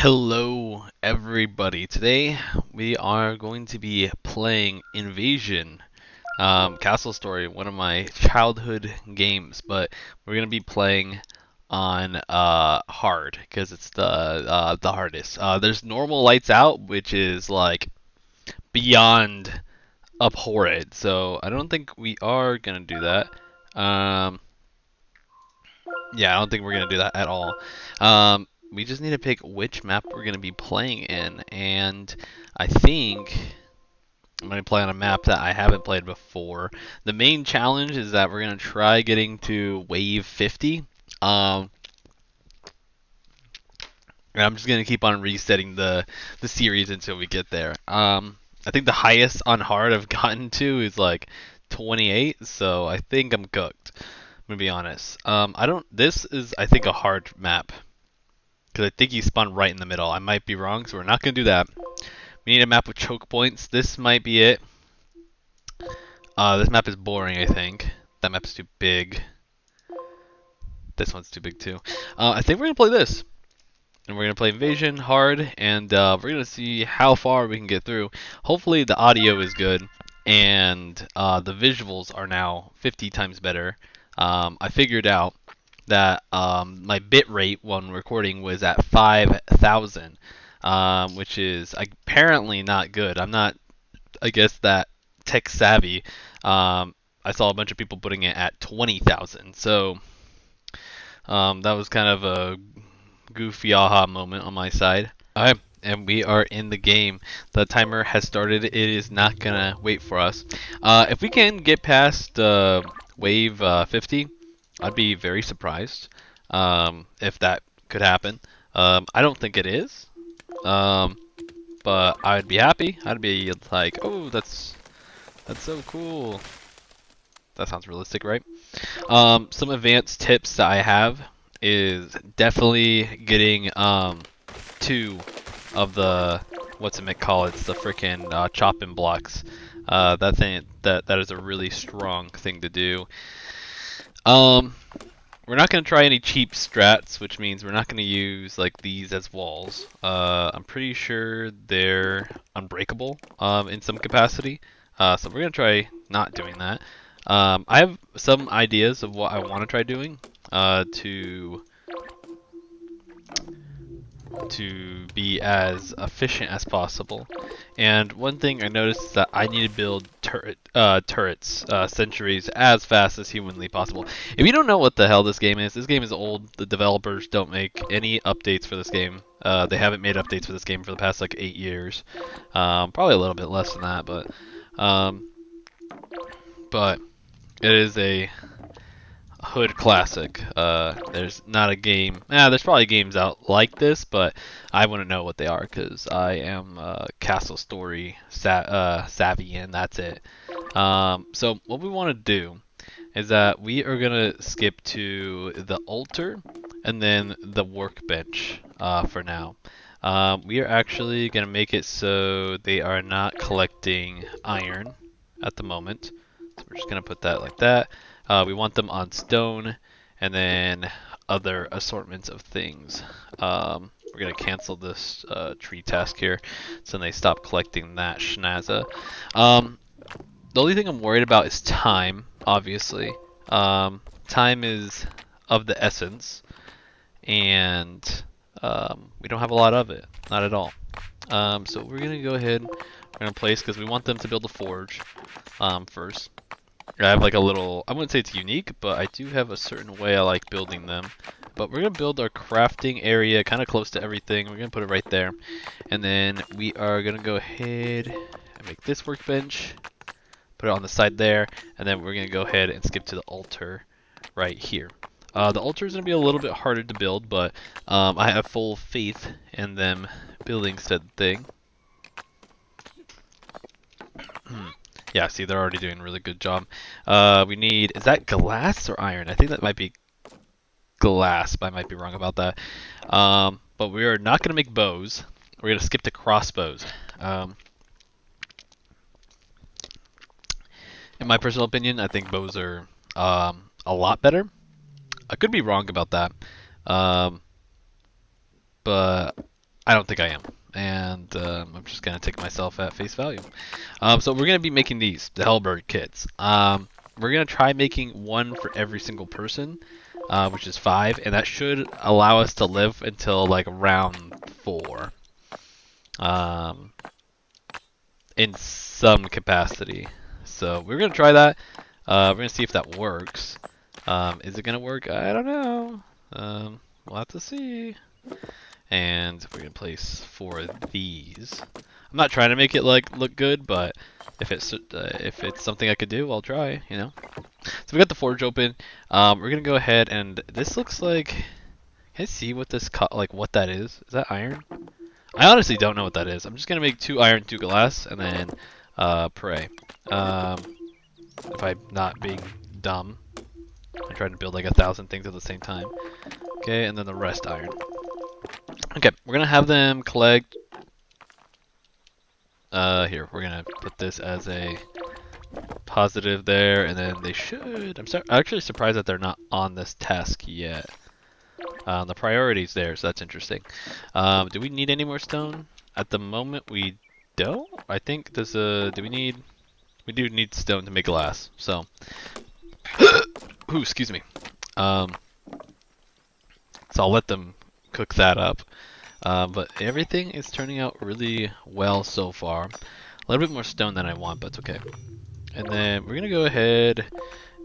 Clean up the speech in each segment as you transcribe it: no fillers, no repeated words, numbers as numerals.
Hello, everybody. Today we are going to be playing Invasion, Castle Story, one of my childhood games, but we're gonna be playing on hard because it's the hardest. There's normal lights out, which is like beyond abhorrent, so I don't think we are gonna do that. Um, yeah, I don't think we're gonna do that at all. We just need to pick which map we're gonna be playing in, and I think I'm gonna play on a map that I haven't played before. The main challenge is that we're gonna try getting to wave 50. Um, and I'm just gonna keep on resetting the series until we get there. I think the highest on hard I've gotten to is like 28, so I think I'm cooked. I'm gonna be honest. I don't. This is I think a hard map. Because I think he spun right in the middle. I might be wrong, so we're not going to do that. We need a map with choke points. This might be it. This map is boring, I think. That map is too big. This one's too big, too. I think we're going to play this. And we're going to play Invasion hard, and we're going to see how far we can get through. Hopefully the audio is good, and the visuals are now 50 times better. I figured out that my bit rate when recording was at 5,000, which is apparently not good. I'm not, I guess, that tech savvy. I saw a bunch of people putting it at 20,000, so that was kind of a goofy aha moment on my side. Alright, and we are in the game. The timer has started. It is not gonna wait for us. If we can get past wave 50, I'd be very surprised if that could happen. I don't think it is, but I'd be happy. I'd be like, oh, that's so cool. That sounds realistic, right? Some advanced tips that I have is definitely getting two of the what's the freaking chopping blocks. That is a really strong thing to do. We're not going to try any cheap strats, which means we're not going to use like these as walls. I'm pretty sure they're unbreakable in some capacity. So we're going to try not doing that. I have some ideas of what I want to try doing to be as efficient as possible. And one thing I noticed is that I need to build turrets, sentries, as fast as humanly possible. If you don't know what the hell this game is old. The developers don't make any updates for this game. They haven't made updates for this game for the past like 8 years. Probably a little bit less than that, but it is a hood classic. There's not a game. There's probably games out like this, but I wouldn't know what they are because I am Castle Story savvy, and that's it. So what we want to do is that we are gonna skip to the altar and then the workbench for now. We are actually gonna make it so they are not collecting iron at the moment. So we're just gonna put that like that. We want them on stone, and then other assortments of things. We're going to cancel this tree task here, so they stop collecting that schnazza. The only thing I'm worried about is time, obviously. Time is of the essence, and we don't have a lot of it, not at all. So we're going to go ahead, we're going to place, because we want them to build a forge first. I have like a little, I wouldn't say it's unique, but I do have a certain way I like building them. But we're going to build our crafting area kind of close to everything. We're going to put it right there. And then we are going to go ahead and make this workbench. Put it on the side there. And then we're going to go ahead and skip to the altar right here. The altar is going to be a little bit harder to build, but I have full faith in them building said thing. Yeah, see, they're already doing a really good job. We need, is that glass or iron? I think that might be glass, but I might be wrong about that. But we are not going to make bows. We're going to skip to crossbows. In my personal opinion, I think bows are a lot better. I could be wrong about that. But I don't think I am. And I'm just going to take myself at face value. So we're going to be making these, the Hellbird kits. We're going to try making one for every single person, which is 5. And that should allow us to live until like round 4. In some capacity. So we're going to try that. We're going to see if that works. Is it going to work? I don't know. We'll have to see. And we're going to place 4 of these. I'm not trying to make it like look good, but if it's something I could do, I'll try, you know. So we got the forge open. We're going to go ahead and this looks like, can I see what this what that is? Is that iron? I honestly don't know what that is. I'm just going to make 2 iron, 2 glass, and then pray. If I'm not being dumb. I'm trying to build like 1,000 things at the same time. Okay, and then the rest iron. Okay, we're going to have them collect. Here, we're going to put this as a positive there, and then they should. I'm actually surprised that they're not on this task yet. The priority's there, so that's interesting. Do we need any more stone? At the moment, we don't. I think there's a. Do we need? We do need stone to make glass. So, ooh, excuse me. So I'll let them cook that up. But everything is turning out really well so far. A little bit more stone than I want, but it's okay. And then we're gonna go ahead.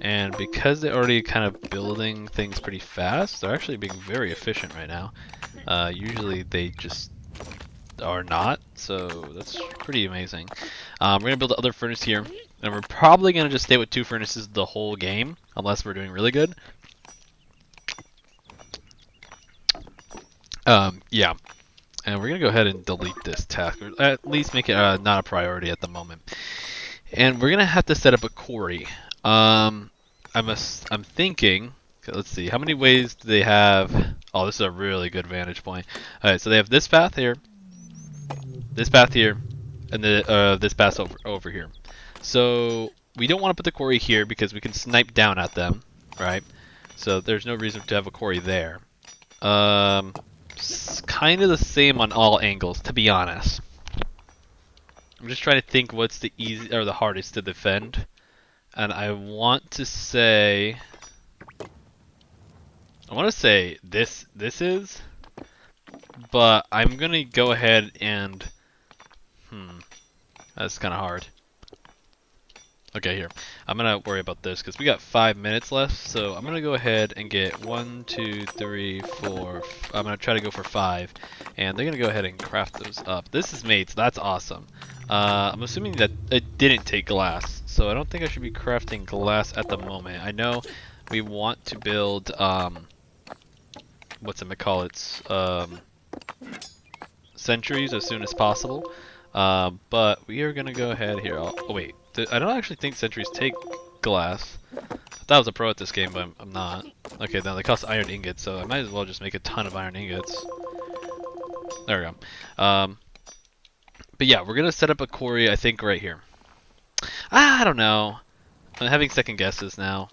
And because they're already kind of building things pretty fast, they're actually being very efficient right now. Usually they just are not, so that's pretty amazing. We're going to build the other furnace here, and we're probably going to just stay with 2 furnaces the whole game, unless we're doing really good. Yeah. And we're going to go ahead and delete this task, or at least make it not a priority at the moment. And we're going to have to set up a quarry. I'm thinking, okay, let's see, how many ways do they have? Oh, this is a really good vantage point. Alright, so they have this path here, and this path over here. So we don't want to put the quarry here because we can snipe down at them, right? So there's no reason to have a quarry there. It's kind of the same on all angles, to be honest. I'm just trying to think what's the easy or the hardest to defend. And I want to say this is, but I'm gonna go ahead and that's kind of hard. Okay, here. I'm gonna worry about this because we got 5 minutes left, so I'm gonna go ahead and get 1, 2, 3, 4. I'm gonna try to go for 5, and they're gonna go ahead and craft those up. This is made, so that's awesome. I'm assuming that it didn't take glass, so I don't think I should be crafting glass at the moment. I know we want to build sentries as soon as possible, but we are gonna go ahead here. Oh wait, I don't actually think sentries take glass. I thought I was a pro at this game, but I'm not. Okay, then they cost iron ingots, so I might as well just make a ton of iron ingots. There we go. But yeah, we're gonna set up a quarry, I think, right here. I don't know. I'm having second guesses now.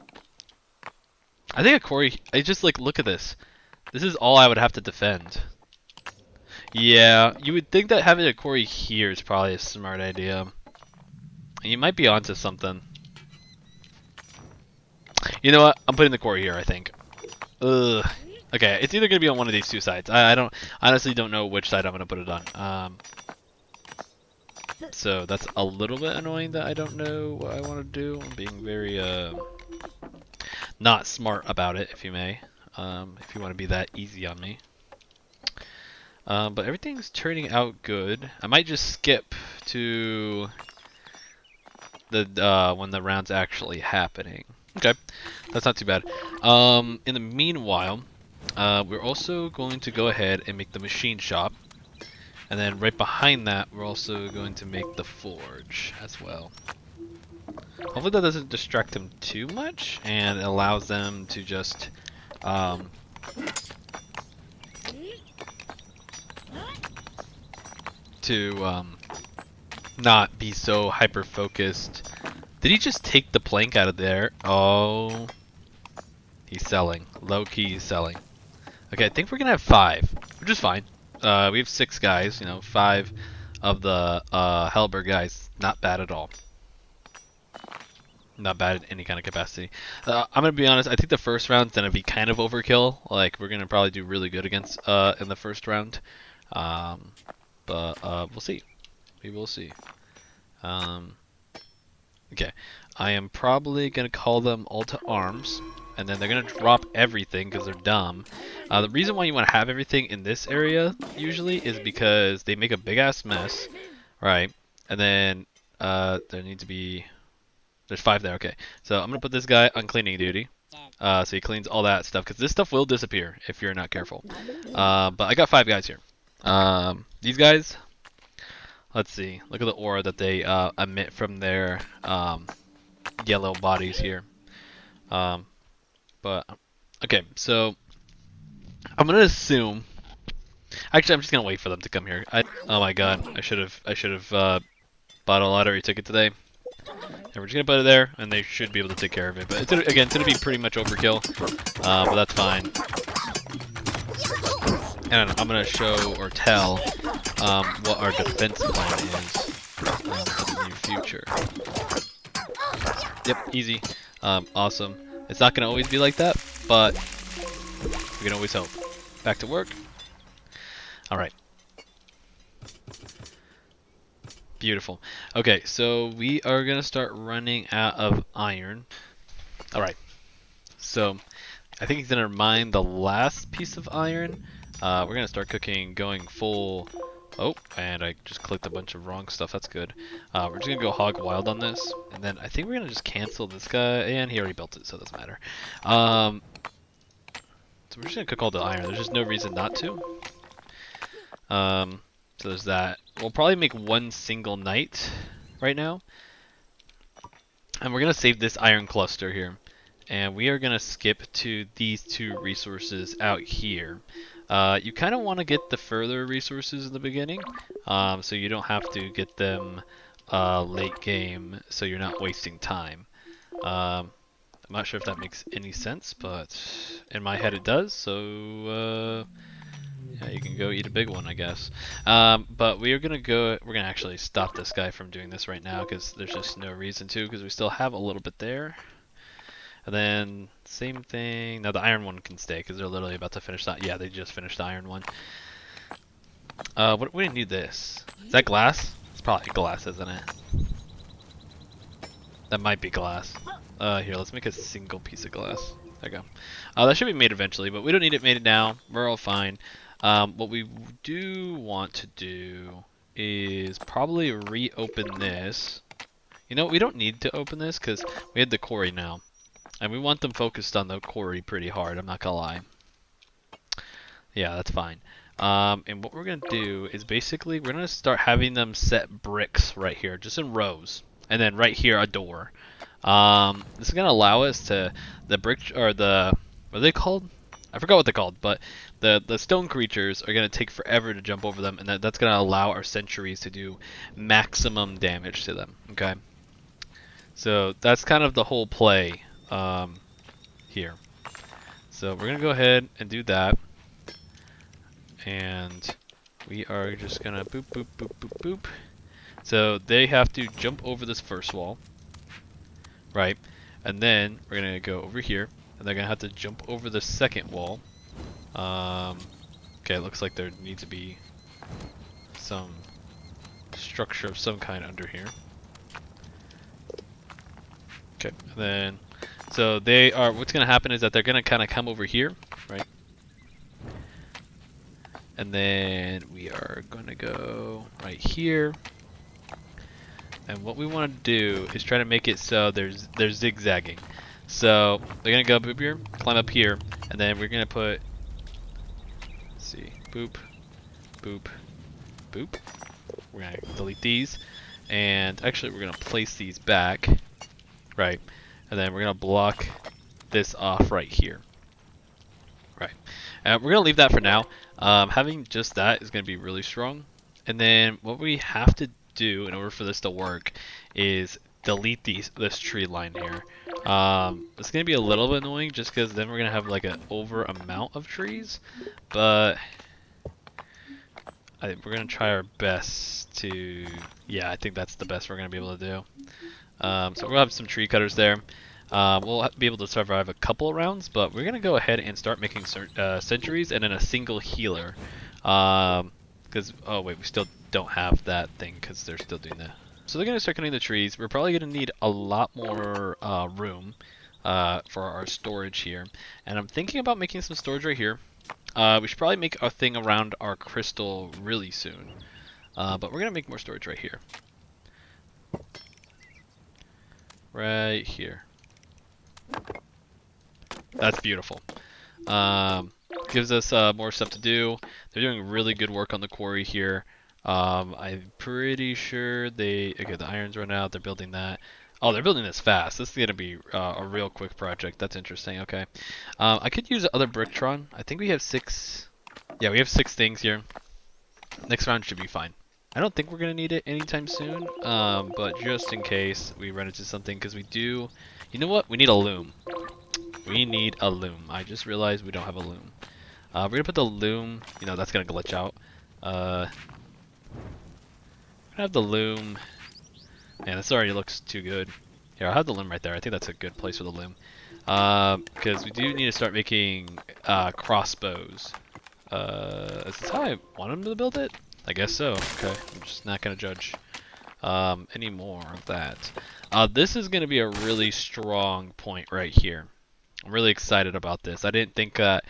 I think a quarry. I just like look at this. This is all I would have to defend. Yeah, you would think that having a quarry here is probably a smart idea. You might be onto something. You know what? I'm putting the quarry here, I think. Ugh. Okay, it's either gonna be on one of these 2 sides. I honestly don't know which side I'm gonna put it on. So that's a little bit annoying that I don't know what I want to do. I'm being very not smart about it, if you may. If you want to be that easy on me. But everything's turning out good. I might just skip to the when the round's actually happening. Okay, that's not too bad. In the meanwhile, we're also going to go ahead and make the machine shop. And then right behind that, we're also going to make the forge as well. Hopefully that doesn't distract them too much and allows them to just not be so hyper focused. Did he just take the plank out of there? Oh, he's selling. Low key, he's selling. Okay, I think we're gonna have 5, which is fine. We have 6 guys. You know, 5 of the Hellberg guys. Not bad at all. Not bad in any kind of capacity. I'm gonna be honest. I think the first round's gonna be kind of overkill. Like we're gonna probably do really good against in the first round, but we'll see. We will see. Okay, I am probably gonna call them all to arms, and then they're gonna drop everything because they're dumb. The reason why you want to have everything in this area usually is because they make a big ass mess, right? And then there needs to be. There's 5 there, okay. So I'm gonna put this guy on cleaning duty. So he cleans all that stuff, because this stuff will disappear if you're not careful. But I got 5 guys here. These guys, let's see. Look at the aura that they emit from their yellow bodies here. But okay, so I'm gonna assume. Actually, I'm just gonna wait for them to come here. Oh my god, I should have bought a lottery ticket today. And we're just gonna put it there, and they should be able to take care of it. But it's gonna be pretty much overkill, but that's fine. And I'm gonna show or tell what our defense plan is for the near future. Yep, easy, awesome. It's not gonna always be like that, but we can always hope. Back to work. All right. Beautiful. Okay, so we are going to start running out of iron. Alright, so I think he's going to mine the last piece of iron. We're going to start cooking, going full... Oh, and I just clicked a bunch of wrong stuff. That's good. We're just going to go hog wild on this. And then I think we're going to just cancel this guy. And he already built it, so it doesn't matter. So we're just going to cook all the iron. There's just no reason not to. So there's that. We'll probably make one single night right now. And we're going to save this iron cluster here. And we are going to skip to these 2 resources out here. You kind of want to get the further resources in the beginning. So you don't have to get them late game, so you're not wasting time. I'm not sure if that makes any sense, but in my head it does. So... yeah, you can go eat a big one, I guess. But we're gonna actually stop this guy from doing this right now because there's just no reason to, because we still have a little bit there. And then same thing. Now the iron one can stay because they're literally about to finish that. Yeah, they just finished the iron one. We didn't need this. Is that glass? It's probably glass, isn't it? That might be glass. Here, let's make a single piece of glass. There you go. That should be made eventually, but we don't need it made now. We're all fine. What we do want to do is probably reopen this. You know, we don't need to open this because we had the quarry now. And we want them focused on the quarry pretty hard, I'm not gonna lie. Yeah, that's fine. And what we're gonna do is basically we're gonna start having them set bricks right here, just in rows. And then right here a door. This is gonna allow us to the brick or the what are they called? I forgot what they're called, but the stone creatures are going to take forever to jump over them, and that's going to allow our sentries to do maximum damage to them, okay? So that's kind of the whole play here. So we're going to go ahead and do that. And we are just going to boop, boop, boop, boop, boop. So they have to jump over this first wall, right? And then we're going to go over here. And they're going to have to jump over the second wall. Okay, it looks like there needs to be some structure of some kind under here. Okay, and then, so they are, what's going to happen is that they're going to kind of come over here, right? And then we are going to go right here. And what we want to do is try to make it so they're zigzagging. So they're gonna go boop here, climb up here, and then we're gonna put, let's see, boop, boop, boop. We're gonna delete these, and actually we're gonna place these back, right? And then we're gonna block this off right here, right? And we're gonna leave that for now. Having just that is gonna be really strong. And then what we have to do in order for this to work is delete this tree line here. It's gonna be a little bit annoying just because then we're gonna have like an over amount of trees, but we're gonna try our best to. Yeah, I think that's the best we're gonna be able to do. So we'll have some tree cutters there. We'll be able to survive a couple of rounds, but we're gonna go ahead and start making sentries and then a single healer. Because oh wait, we still don't have that thing because they're still doing that. So they're gonna start cutting the trees. We're probably gonna need a lot more room for our storage here, and I'm thinking about making some storage right here. We should probably make a thing around our crystal really soon, but we're gonna make more storage right here. Right here. That's beautiful. Gives us more stuff to do. They're doing really good work on the quarry here. I'm pretty sure okay, the iron's run out. They're building that. Oh, they're building this fast. This is going to be a real quick project. That's interesting. Okay. I could use other Bricktron. I think we have 6. Yeah, we have 6 things here. Next round should be fine. I don't think we're going to need it anytime soon, but just in case we run into something, because we do... You know what? We need a loom. We need a loom. I just realized we don't have a loom. We're going to put the loom... You know, that's going to glitch out. We're going to have the loom... Man, this already looks too good. Here, I'll have the loom right there. I think that's a good place for the loom. Because we do need to start making crossbows. Is this how I want them to build it? I guess so. Okay, I'm just not going to judge any more of that. This is going to be a really strong point right here. I'm really excited about this. I didn't think I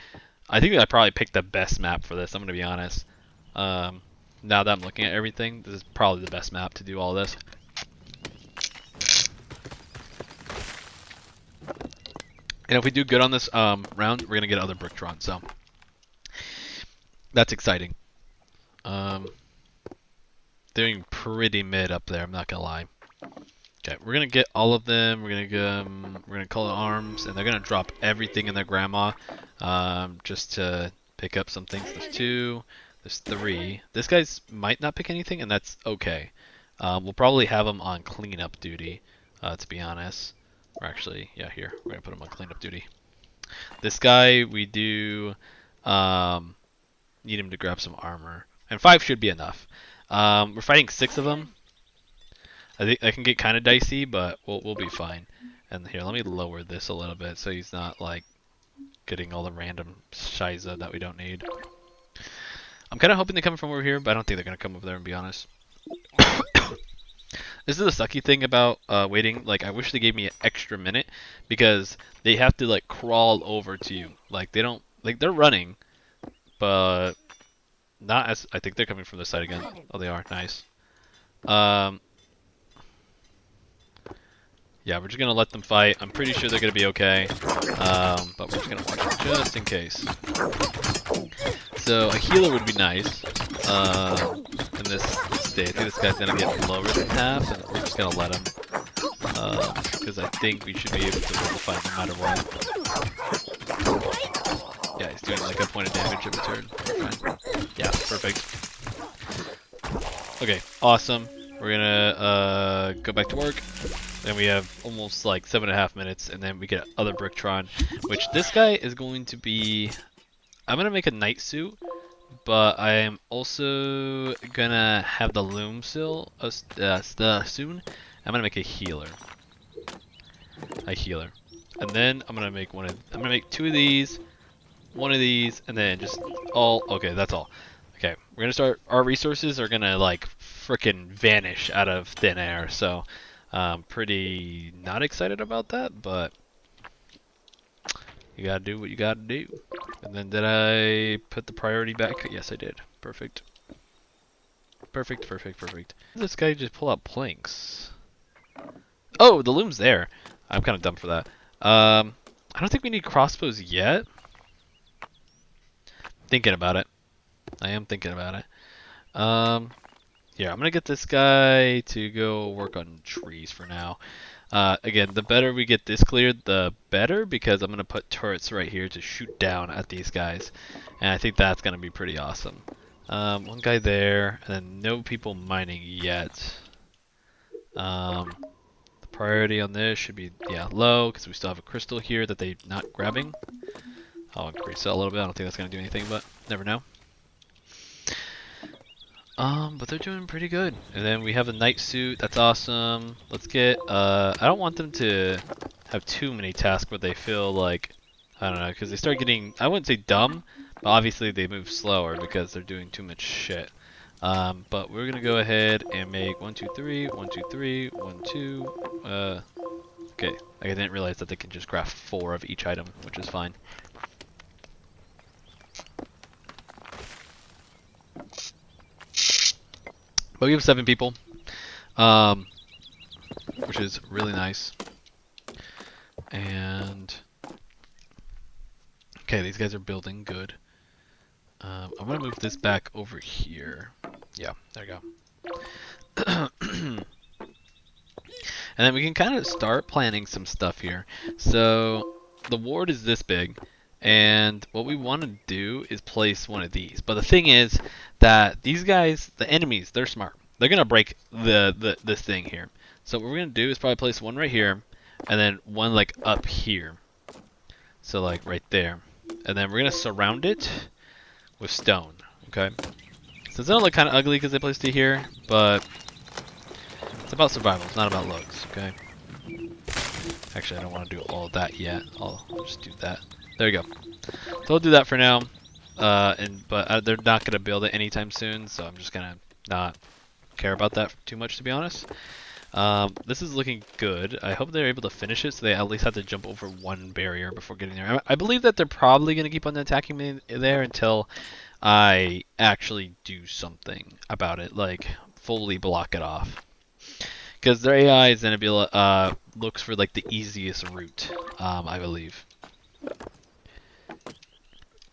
think I probably picked the best map for this, I'm going to be honest. Now that I'm looking at everything, this is probably the best map to do all this. And if we do good on this round, we're going to get other Bricktron, so that's exciting. Doing pretty mid up there, I'm not going to lie. Okay, we're going to get all of them. We're going to call it arms, and they're going to drop everything in their grandma just to pick up some things. There's 2, there's 3. This guy's might not pick anything, and that's okay. We'll probably have him on cleanup duty, to be honest. Or actually, yeah, here. We're going to put him on cleanup duty. This guy, we do need him to grab some armor. And 5 should be enough. We're fighting 6 of them. I think that can get kind of dicey, but we'll be fine. And here, let me lower this a little bit so he's not, like, getting all the random shiza that we don't need. I'm kind of hoping they come from over here, but I don't think they're going to come over there, to be honest. This is the sucky thing about waiting. Like, I wish they gave me an extra minute because they have to like crawl over to you. Like they don't like they're running, but not as. I think they're coming from this side again. Oh, they are. Nice. Yeah, we're just gonna let them fight. I'm pretty sure they're gonna be okay, but we're just gonna watch it just in case. So a healer would be nice. In this state, I think this guy's gonna get lower than half, and we're just gonna let him. Because I think we should be able to win the fight no matter what. Yeah, he's doing like a point of damage every turn. Fine. Yeah, perfect. Okay, awesome. We're gonna go back to work. Then we have almost like 7.5 minutes, and then we get other Bricktron, which this guy is going to be. I'm gonna make a night suit, but I am also gonna have the loom still soon. I'm gonna make a healer, and then I'm gonna make I'm gonna make 2 of these, 1 of these, and then just all. Okay, that's all. Okay, we're gonna start. Our resources are gonna like frickin' vanish out of thin air, so. Pretty not excited about that, but you gotta do what you gotta do. And then did I put the priority back? Yes, I did. Perfect. Perfect, perfect, perfect. This guy just pull out planks. Oh, the loom's there. I'm kind of dumb for that. I don't think we need crossbows yet. Thinking about it. I am thinking about it. Yeah, I'm gonna get this guy to go work on trees for now. Again, the better we get this cleared, the better, because I'm gonna put turrets right here to shoot down at these guys, and I think that's gonna be pretty awesome. 1 guy there, and then no people mining yet. The priority on this should be low, because we still have a crystal here that they're not grabbing. I'll increase that a little bit. I don't think that's gonna do anything, but never know. But they're doing pretty good. And then we have a night suit. That's awesome. Let's get. I don't want them to have too many tasks where they feel like, I don't know, because they start getting. I wouldn't say dumb, but obviously they move slower because they're doing too much shit. But we're gonna go ahead and make 1, 2, 3, 1, 2, 3, 1, 2. Okay. I didn't realize that they can just craft 4 of each item, which is fine. But we have 7 people, which is really nice. And okay, these guys are building good. I'm gonna move this back over here. Yeah, there you go. And then we can kind of start planning some stuff here. So the ward is this big, and what we want to do is place one of these. But the thing is that these guys, the enemies, they're smart. They're gonna break this thing here. So what we're gonna do is probably place one right here, and then one like up here. So like right there, and then we're gonna surround it with stone. Okay. So it's gonna look kind of ugly because they placed it here, but it's about survival. It's not about looks. Okay. Actually, I don't want to do all of that yet. I'll just do that. There you go. So I'll do that for now. But they're not gonna build it anytime soon, so I'm just gonna not care about that too much, to be honest. This is looking good. I hope they're able to finish it, so they at least have to jump over one barrier before getting there. I believe that they're probably gonna keep on attacking me there until I actually do something about it, like fully block it off. Because their AI is gonna be looks for like the easiest route, I believe.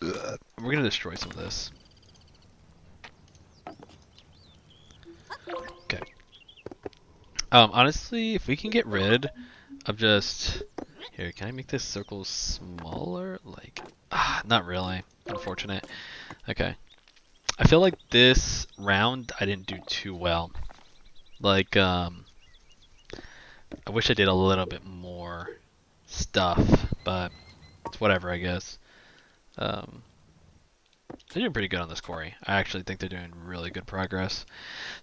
Ugh. We're gonna destroy some of this. Okay. Honestly, if we can get rid of just here, can I make this circle smaller? Like, not really. Unfortunate. Okay. I feel like this round I didn't do too well. Like, I wish I did a little bit more stuff, but it's whatever, I guess. They're doing pretty good on this quarry. I actually think they're doing really good progress.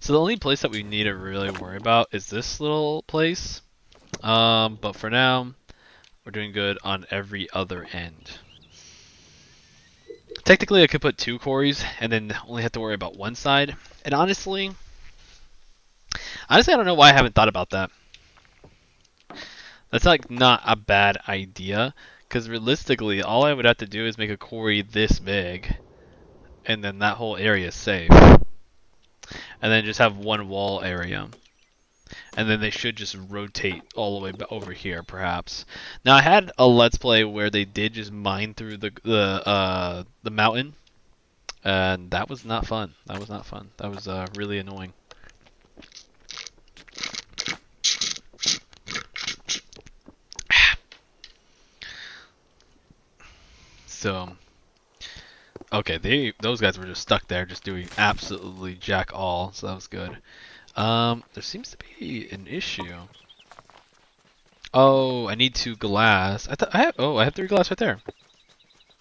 So the only place that we need to really worry about is this little place. But for now, we're doing good on every other end. Technically, I could put 2 quarries and then only have to worry about one side. And honestly, I don't know why I haven't thought about that. That's like not a bad idea, because realistically, all I would have to do is make a quarry this big, and then that whole area is safe. And then just have one wall area. And then they should just rotate all the way over here, perhaps. Now, I had a Let's Play where they did just mine through the mountain, and that was not fun. That was not fun. That was really annoying. So, okay, those guys were just stuck there, just doing absolutely jack all. So that was good. There seems to be an issue. Oh, I need 2 glass. I have 3 glass right there.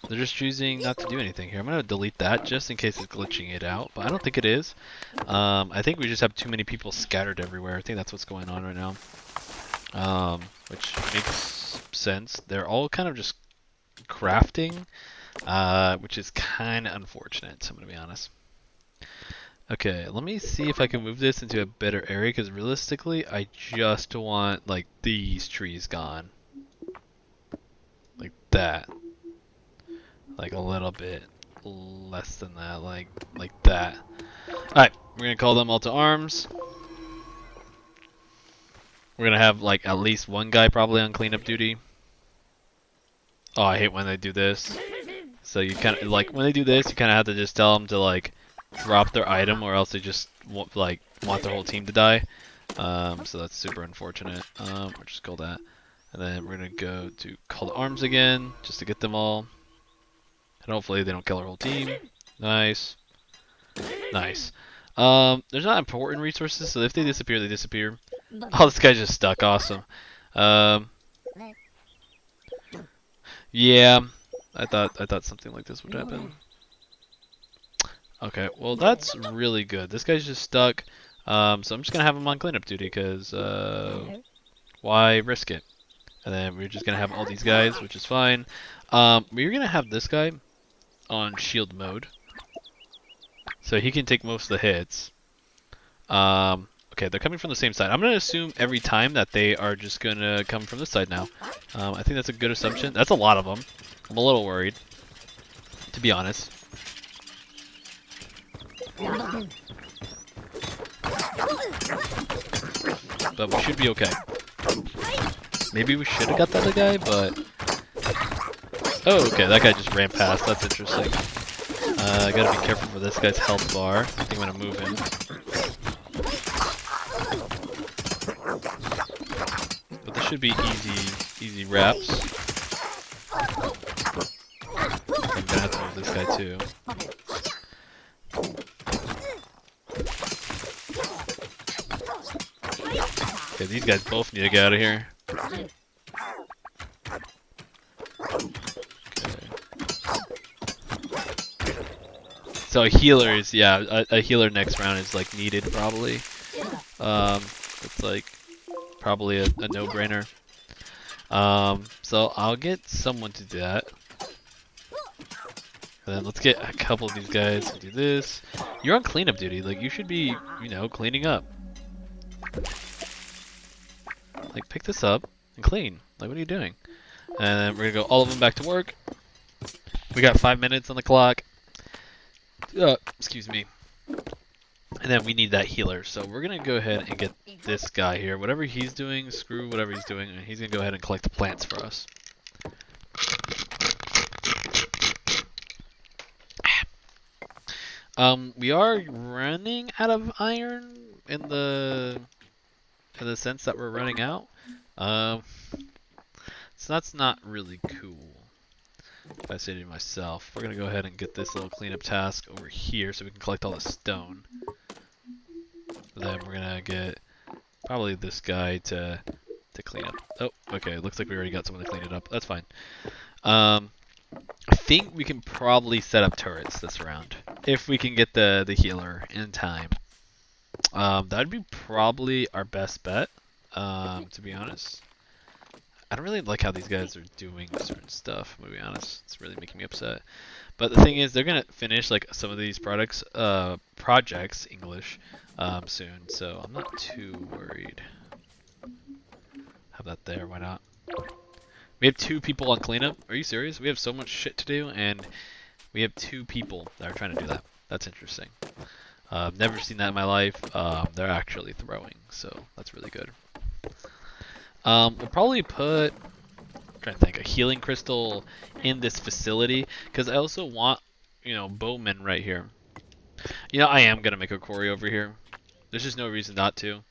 They're just choosing not to do anything here. I'm gonna delete that just in case it's glitching it out, but I don't think it is. I think we just have too many people scattered everywhere. I think that's what's going on right now. Which makes sense. They're all kind of just crafting, which is kind of unfortunate, I'm gonna be honest. Okay, let me see if I can move this into a better area, because realistically, I just want, like, these trees gone. Like that. Like a little bit less than that, like that. Alright, we're gonna call them all to arms. We're gonna have, like, at least one guy probably on cleanup duty. Oh, I hate when they do this. So you kind of, like, when they do this, you kind of have to just tell them to, like, drop their item, or else they just want their whole team to die. So that's super unfortunate. We'll just call that, and then we're gonna go to call to arms again, just to get them all, and hopefully they don't kill our whole team. Nice, nice. There's not important resources, so if they disappear, they disappear. Oh, this guy's just stuck. Awesome. Yeah, I thought something like this would happen. Okay, well that's really good. This guy's just stuck. So I'm just gonna have him on cleanup duty because why risk it? And then we're just gonna have all these guys, which is fine. We're gonna have this guy on shield mode, so he can take most of the hits. Okay, they're coming from the same side. I'm gonna assume every time that they are just gonna come from this side now. I think that's a good assumption. That's a lot of them. I'm a little worried, to be honest. But we should be okay. Maybe we should have got that other guy, but... Oh, okay, that guy just ran past. That's interesting. I gotta be careful for this guy's health bar. I think I'm gonna move him. But this should be easy wraps. I'm gonna have to move this guy too. Okay, these guys both need to get out of here. Okay. So healers, yeah, a healer next round is like needed probably. It's like probably a no-brainer. So I'll get someone to do that. And then let's get a couple of these guys to do this. You're on cleanup duty, like you should be, you know, cleaning up. Like pick this up and clean. Like what are you doing? And then we're gonna go all of them back to work. We got 5 minutes on the clock. Excuse me. And then we need that healer. So we're going to go ahead and get this guy here. Whatever he's doing, screw whatever he's doing. And he's going to go ahead and collect the plants for us. We are running out of iron in the sense that we're running out. So that's not really cool. If I say to myself, we're gonna go ahead and get this little cleanup task over here so we can collect all the stone. Then we're gonna get probably this guy to clean up. Oh, okay, looks like we already got someone to clean it up. That's fine. I think we can probably set up turrets this round if we can get the healer in time. That'd be probably our best bet, to be honest. I don't really like how these guys are doing certain stuff, to be honest. It's really making me upset. But the thing is, they're gonna finish like some of these projects, English, soon. So I'm not too worried. Have that there, why not? We have 2 people on cleanup. Are you serious? We have so much shit to do, and we have 2 people that are trying to do that. That's interesting. Never seen that in my life. They're actually throwing, so that's really good. We'll probably put, I'm trying to think, a healing crystal in this facility, because I also want, you know, bowmen right here. You know, I am gonna make a quarry over here. There's just no reason not to.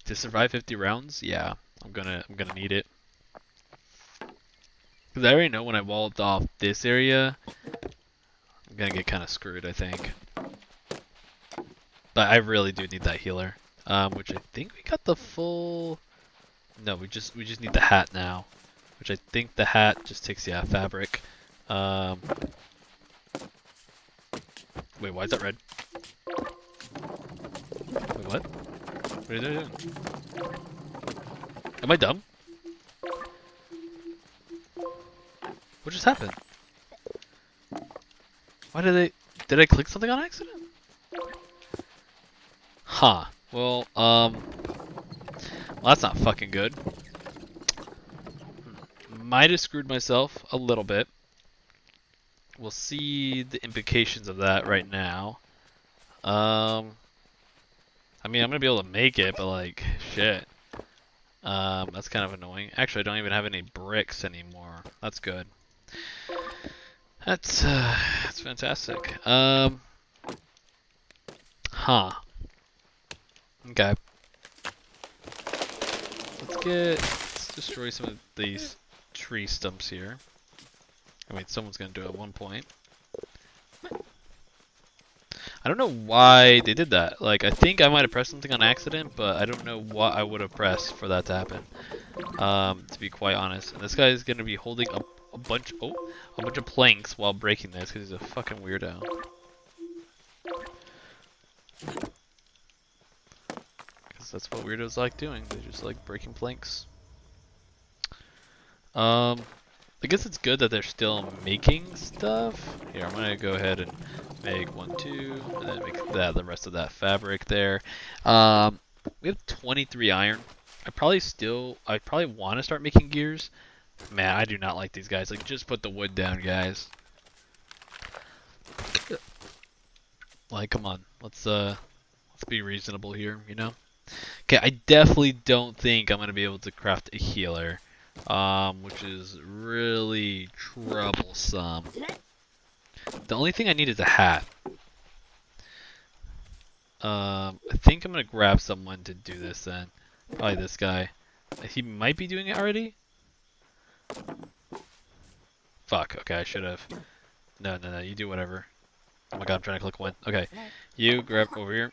To survive 50 rounds, yeah, I'm gonna need it. Because I already know when I walled off this area, I'm gonna get kind of screwed, I think. But I really do need that healer, which I think we got the full. No, we just need the hat now, which I think the hat just takes, yeah, fabric. Wait, why is that red? Wait, what? What are they doing? Am I dumb? What just happened? Why did I click something on accident? Huh. Well, that's not fucking good. Might have screwed myself a little bit. We'll see the implications of that right now. I mean, I'm gonna be able to make it, but like, shit. That's kind of annoying. Actually, I don't even have any bricks anymore. That's good. That's fantastic. Huh. Okay. Let's destroy some of these tree stumps here. I mean, someone's gonna do it at one point. I don't know why they did that. Like, I think I might have pressed something on accident, but I don't know what I would have pressed for that to happen. To be quite honest. And this guy is gonna be holding up a bunch of planks while breaking this because he's a fucking weirdo. Because that's what weirdos like doing. They just like breaking planks. I guess it's good that they're still making stuff. Here, I'm gonna go ahead and make 1, 2, and then make that the rest of that fabric there. We have 23 iron. I probably want to start making gears. Man, I do not like these guys. Like, just put the wood down, guys. Like, come on. Let's be reasonable here, you know? Okay, I definitely don't think I'm gonna be able to craft a healer, which is really troublesome. The only thing I need is a hat. I think I'm gonna grab someone to do this then. Probably this guy. He might be doing it already. Fuck. Okay, I should have. No, no, no. You do whatever. Oh my god, I'm trying to click one. Okay, you grab over here.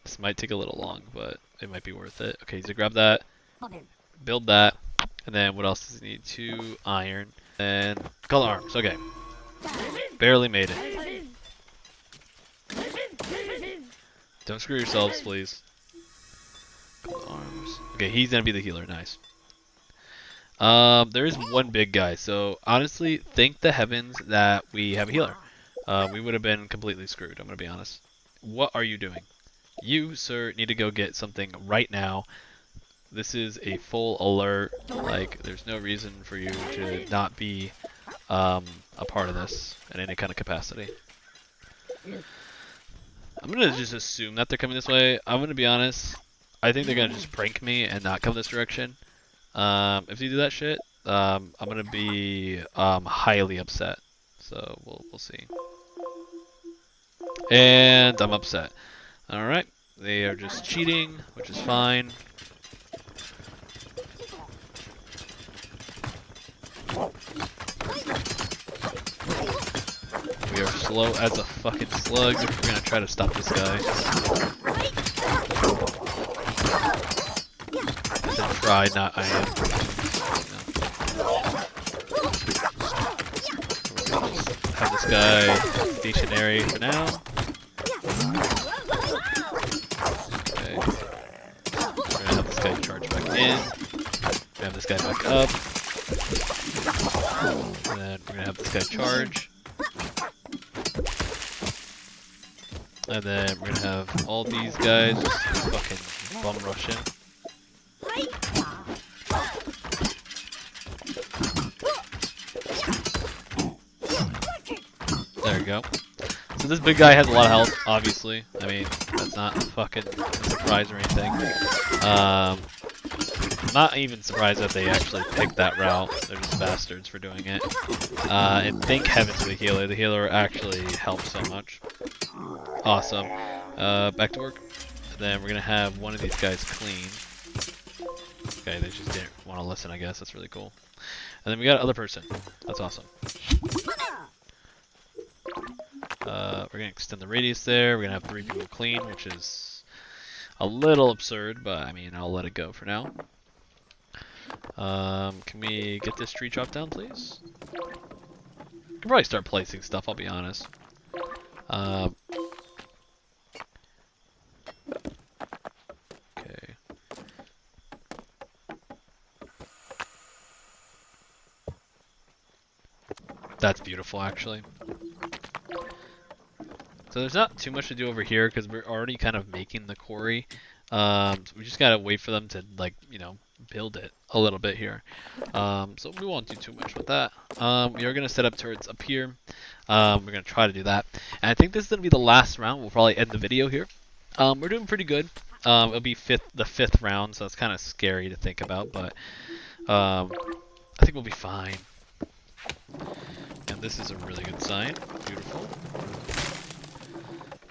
This might take a little long, but it might be worth it. Okay, so grab that, build that, and then what else does he need? 2 iron, and color arms. Okay, barely made it. Don't screw yourselves, please. Color arms. Okay, he's gonna be the healer. Nice. There is one big guy, so honestly, thank the heavens that we have a healer. We would have been completely screwed, I'm gonna be honest. What are you doing? You, sir, need to go get something right now. This is a full alert. Like, there's no reason for you to not be a part of this in any kind of capacity. I'm gonna just assume that they're coming this way. I'm gonna be honest. I think they're gonna just prank me and not come this direction. If you do that shit, I'm gonna be highly upset. So we'll see. And I'm upset. Alright, they are just cheating, which is fine. We are slow as a fucking slug. We're gonna try to stop this guy. Then try, not I am. Have this guy stationary for now. Charge back in. We have this guy back up. And then we're gonna have this guy charge. And then we're gonna have all these guys just fucking bum rush in. There we go. So this big guy has a lot of health, obviously. I mean, that's not fucking a surprise or anything. I'm not even surprised that they actually picked that route. They're just bastards for doing it. And thank heavens for the healer. The healer actually helped so much. Awesome. Back to work. And then we're gonna have one of these guys clean. Okay, they just didn't want to listen, I guess. That's really cool. And then we got another person. That's awesome. We're gonna extend the radius there. We're gonna have 3 people clean, which is a little absurd, but I mean, I'll let it go for now. Can we get this tree chopped down, please? Could probably start placing stuff, I'll be honest. Okay. That's beautiful, actually. So there's not too much to do over here because we're already kind of making the quarry. So we just gotta wait for them to, like, you know, build it a little bit here. So we won't do too much with that. We are gonna set up turrets up here. We're gonna try to do that. And I think this is gonna be the last round. We'll probably end the video here. We're doing pretty good. It'll be the fifth round, so it's kind of scary to think about, but I think we'll be fine. And this is a really good sign. Beautiful.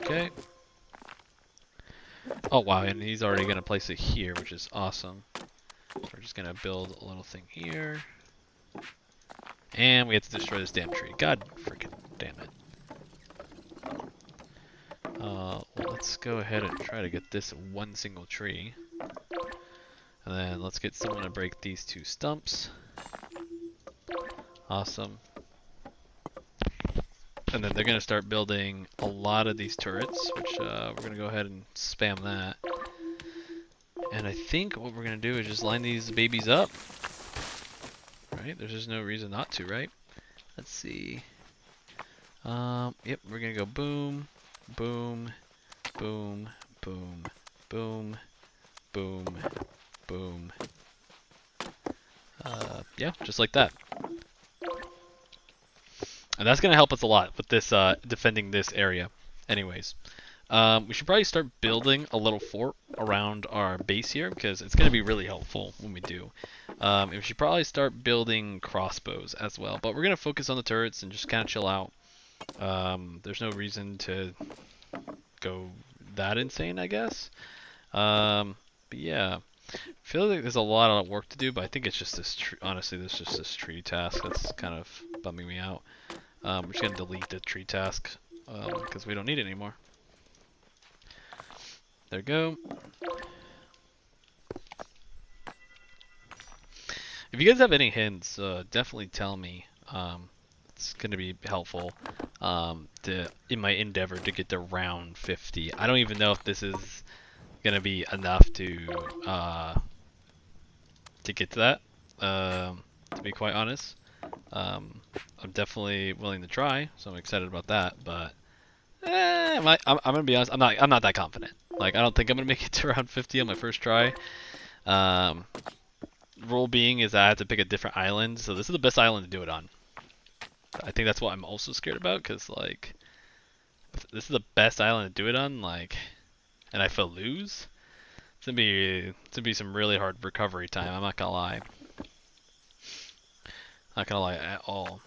Okay. Oh wow, and he's already gonna place it here, which is awesome. So we're just gonna build a little thing here. And we have to destroy this damn tree. God freaking damn it. Well, let's go ahead and try to get this one single tree. And then let's get someone to break these 2 stumps. Awesome. And then they're going to start building a lot of these turrets, which we're going to go ahead and spam that. And I think what we're going to do is just line these babies up. Right? There's just no reason not to, right? Let's see. Yep, we're going to go boom, boom, boom, boom, boom, boom, boom. Yeah, just like that. And that's going to help us a lot with this defending this area. Anyways, we should probably start building a little fort around our base here because it's going to be really helpful when we do. We should probably start building crossbows as well, but we're going to focus on the turrets and just kind of chill out. There's no reason to go that insane, I guess. But yeah, I feel like there's a lot of work to do, but I think it's just this. Honestly, there's just this tree task that's kind of bumming me out. We're just gonna delete the tree task because we don't need it anymore. There we go. If you guys have any hints, definitely tell me. It's gonna be helpful in my endeavor to get to round 50. I don't even know if this is gonna be enough to get to that. To be quite honest, I'm definitely willing to try, so I'm excited about that. But I'm gonna be honest, I'm not that confident. Like, I don't think I'm gonna make it to round 50 on my first try. Rule being is I have to pick a different island, so this is the best island to do it on. I think that's what I'm also scared about, because like, if this is the best island to do it on, like, and I feel lose, it's gonna be some really hard recovery time. I'm not gonna lie. Not gonna lie at all.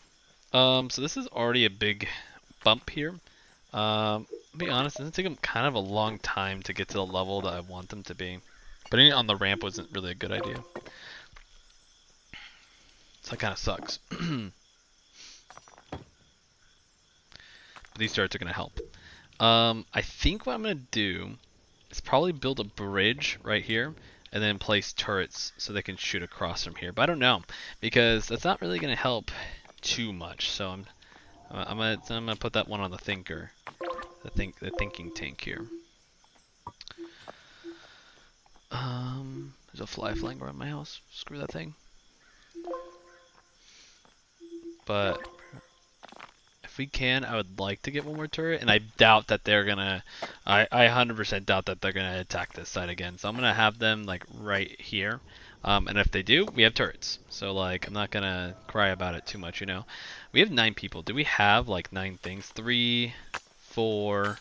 So this is already a big bump here. To be honest, it's gonna take them kind of a long time to get to the level that I want them to be. Putting it on the ramp wasn't really a good idea. So that kind of sucks. These turrets are gonna help. I think what I'm gonna do is probably build a bridge right here and then place turrets so they can shoot across from here. But I don't know, because that's not really gonna help too much. So I'm gonna put that one on the thinker, the thinking tank here. There's a fly flying around my house. Screw that thing. But if we can, I would like to get one more turret, and I doubt that they're gonna. I 100% doubt that they're gonna attack this side again. So I'm gonna have them like right here, and if they do, we have turrets. So like, I'm not gonna cry about it too much, you know. We have 9 people. Do we have like 9 things? 3, 4,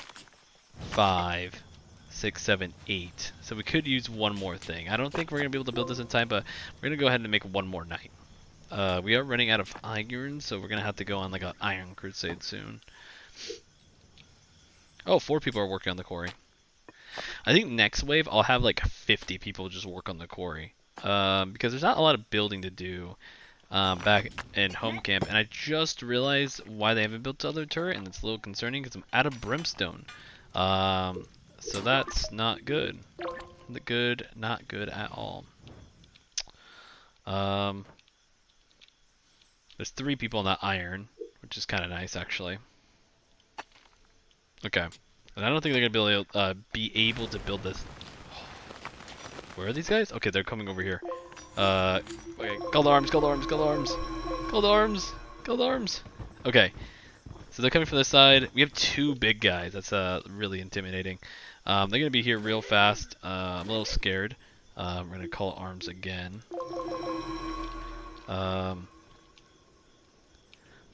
5, 6, 7, 8. So we could use one more thing. I don't think we're gonna be able to build this in time, but we're gonna go ahead and make one more night. We are running out of iron, so we're gonna have to go on like an iron crusade soon. Oh, 4 people are working on the quarry. I think next wave I'll have like 50 people just work on the quarry. Because there's not a lot of building to do back in home camp, and I just realized why they haven't built the other turret, and it's a little concerning because I'm out of brimstone. So that's not good. Not good at all. There's 3 people on that iron, which is kind of nice, actually. Okay. And I don't think they're going to be able to build this. Where are these guys? Okay, they're coming over here. Okay, gold arms, gold arms, gold arms. Gold arms, gold arms. Okay. So they're coming from this side. We have 2 big guys. That's really intimidating. They're going to be here real fast. I'm a little scared. We're going to call arms again.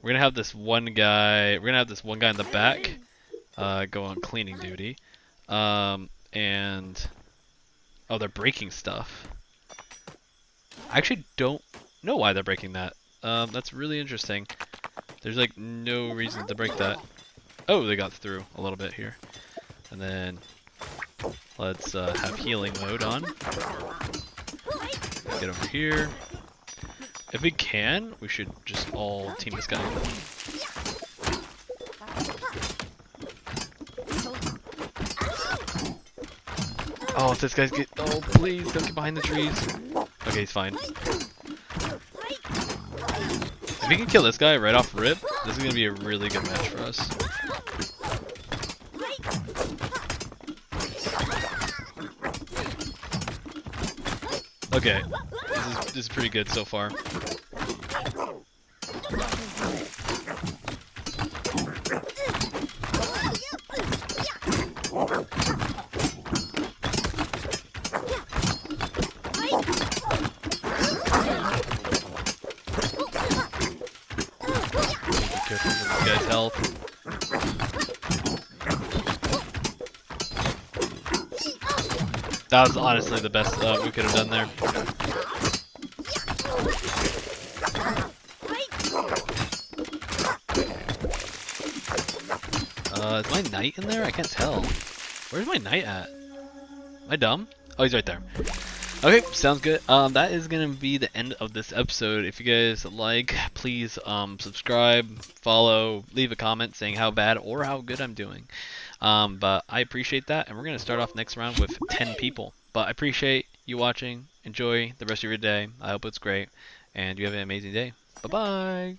We're gonna have this one guy. We're gonna have this one guy in the back, go on cleaning duty, and oh, they're breaking stuff. I actually don't know why they're breaking that. That's really interesting. There's like no reason to break that. Oh, they got through a little bit here, and then let's have healing mode on. Get over here. If we can, we should just all team this guy. Oh, if this guy's get. Oh, please don't get behind the trees. Okay, he's fine. If we can kill this guy right off rip, This is gonna be a really good match for us. Okay, this is pretty good so far. Careful with this guy's health. That was honestly the best we could have done there. Is my knight in there? I can't tell. Where's my knight at? Am I dumb? Oh, he's right there. Okay, sounds good. That is gonna be the end of this episode. If you guys like, please subscribe, follow, leave a comment saying how bad or how good I'm doing. But I appreciate that, and we're gonna start off next round with 10 people. But I appreciate you watching. Enjoy the rest of your day. I hope it's great, and you have an amazing day. Bye bye.